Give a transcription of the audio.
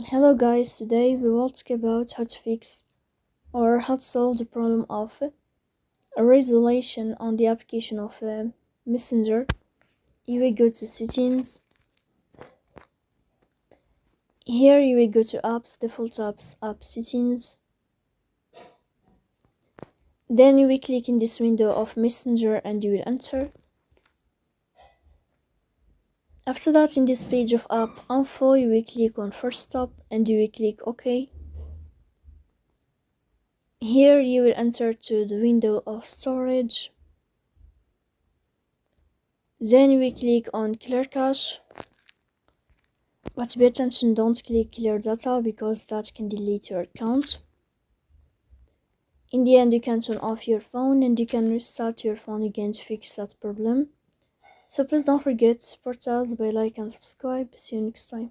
Hello guys, today we will talk about how to fix or how to solve the problem of a resolution on the application of Messenger. You will go to settings. Here you will go to apps, default apps, app settings. Then you will click in this window of Messenger and you will enter. After that, in this page of app info, you will click on first stop and you will click OK. Here you will enter to the window of storage. Then you will click on clear cache. But pay attention, don't click clear data because that can delete your account. In the end, you can turn off your phone and you can restart your phone again to fix that problem. So please don't forget to support us by like and subscribe. See you next time.